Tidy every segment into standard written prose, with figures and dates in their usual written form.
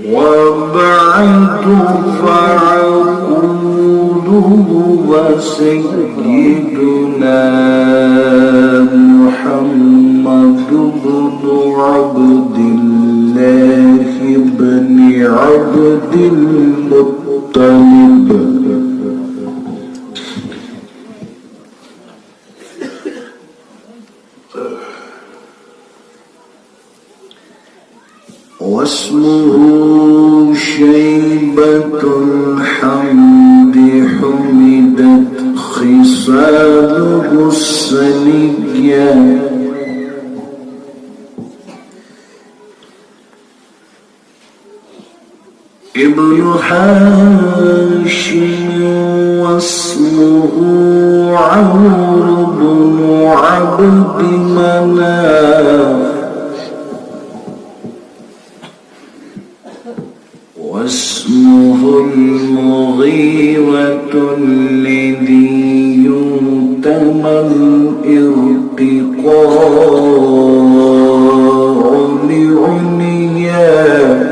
وبعد فعقوله وسيدنا محمد بن عبد الله بن عبد المطلب واسمه شيبة الحمد حمدت خصاله السنية ابن هاشم واسمه عمرو بن عبد مناف واسمه المغيرة الذي يؤتمن الارتقاء لعنياه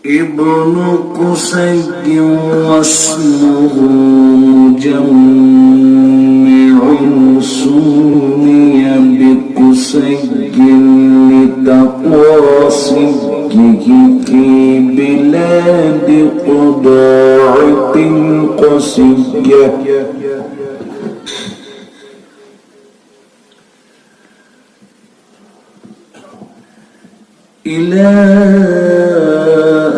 ابن قصي واسمه مجمع سمي بقصي لتقاصيه في بلاد قضاعة قصية إلى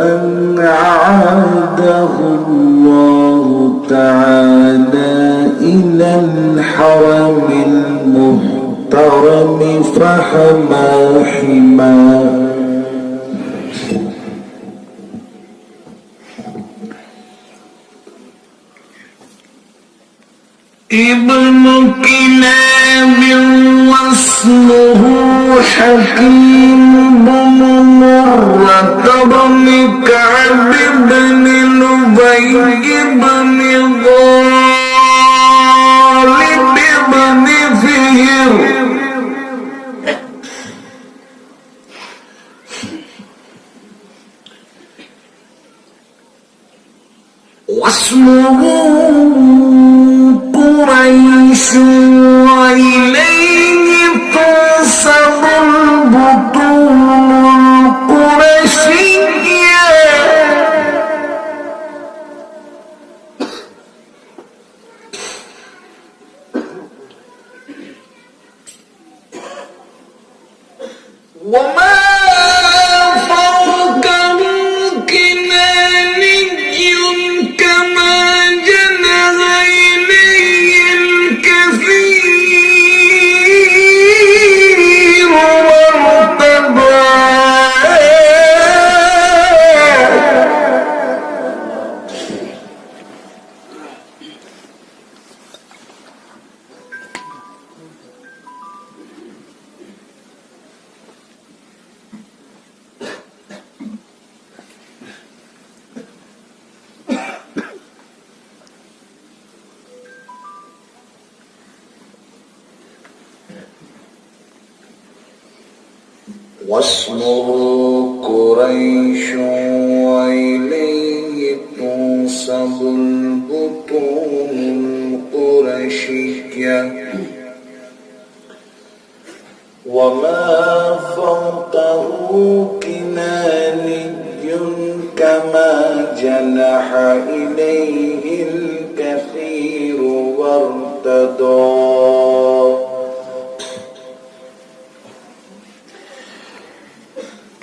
أن عاده الله تعالى إلى الحرم المحترم فحمى حماه ابن كلاب واسمه حكيم بن مرة بن كعب بن لبي بن غالب بن فهر واسمه قريش وإليه تنسب البطون القرشية وما فوقه كناني كما جنى إليه الكثير وارتضاه واسمه قريش وإليه تنسب البطون القرشية وما فوقه كناني كما جنح إليه الكثير وارتضاه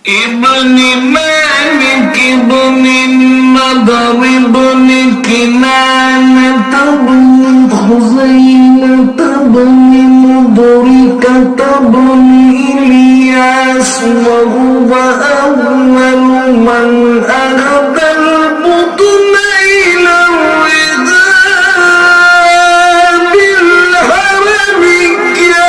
ابن مالك بن النضر بن كنانة بن خزيمة بن مدركة بن إلياس وهو أول من أخذ البطن إلى الرذاب الحرمية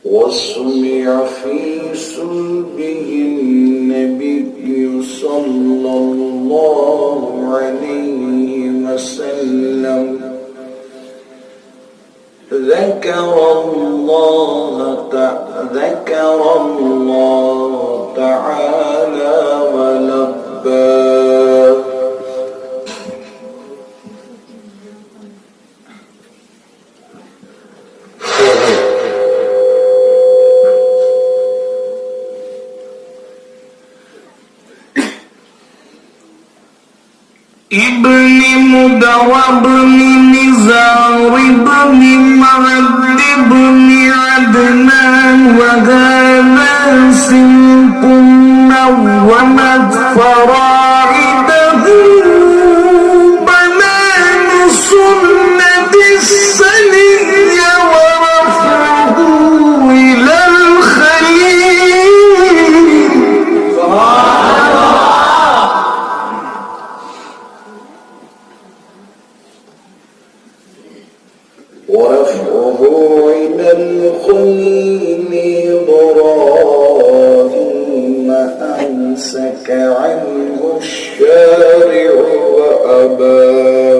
وسمع في صلبه النبي صلى الله عليه وسلم ذكر الله تعالى ولبى ابن مدر بن نزار بن معد بن عدنان وهذا سلك نومت فراعده بنان سنة السني ورفعه إلى الخليل إبراهيم أمسك عنه الشارع وأبى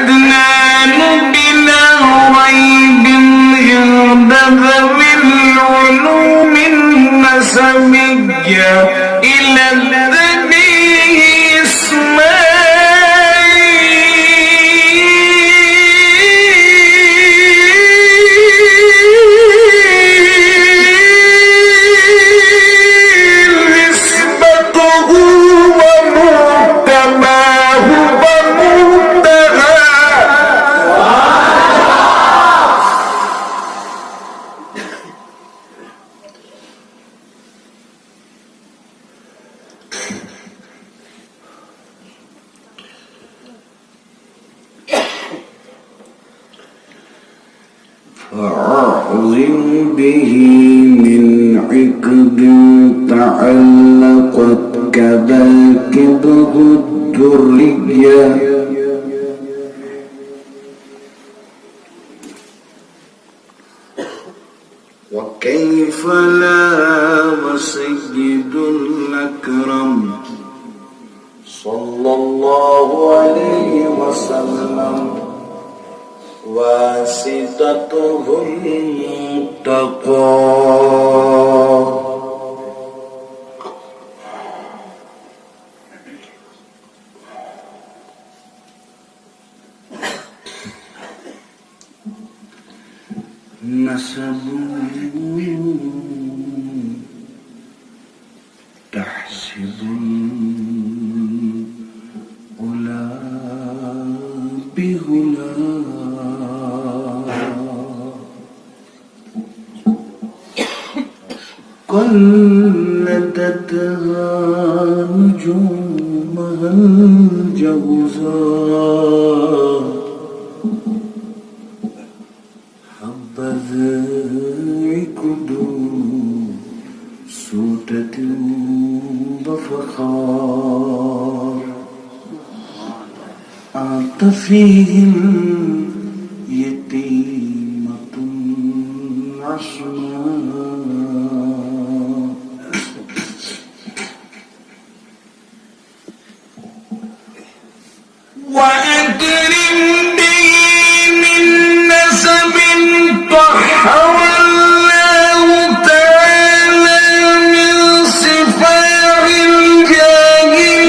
وعدنان بلا ريب عند ذوي العلوم النسبية إلى الذي إسماعيل نسبته ومحتماه ومنتهى فأعظم به من عقد تعلقت كباكبه الدرية وكيف لا وسيد الأكرم صلى الله عليه وسلم واسطته المتقى نسب تحسب الغلا بغلا قلدتها نجومها الجوزاء حبذا عقد سودة وفخار أنت فيهم يتيمة عصماء وأكرم به من نسب طهر الله تعالى من صفات الجاهلية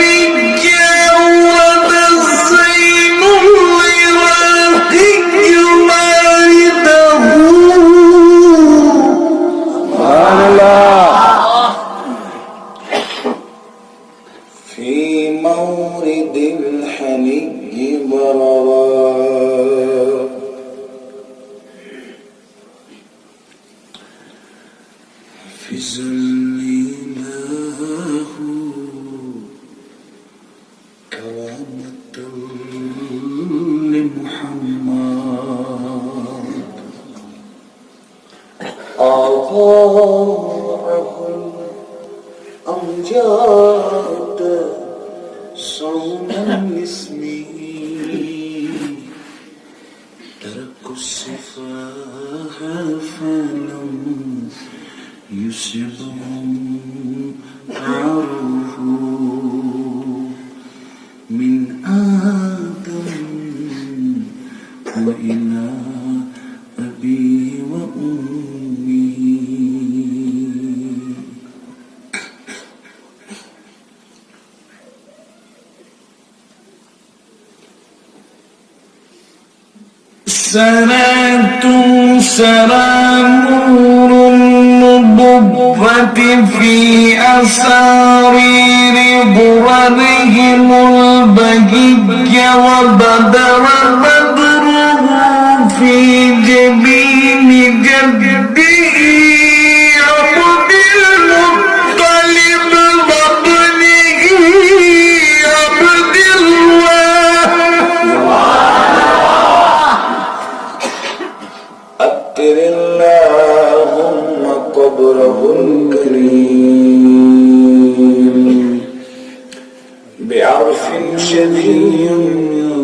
وتزين العراقي مائده سبحان الله في مورد الحني بررا في زليناه كرامة لمحمد أضاعه الأمجاد يصبهم عرفه من آدم وإلى أبيه وأمه. صلاة سلام نور النبوة في أسارير بررهم البهي وبدر بدره في جبين جده عبد المطلب وابنه عبد الله. أطر اللهم قبره الكريم بعرف شديد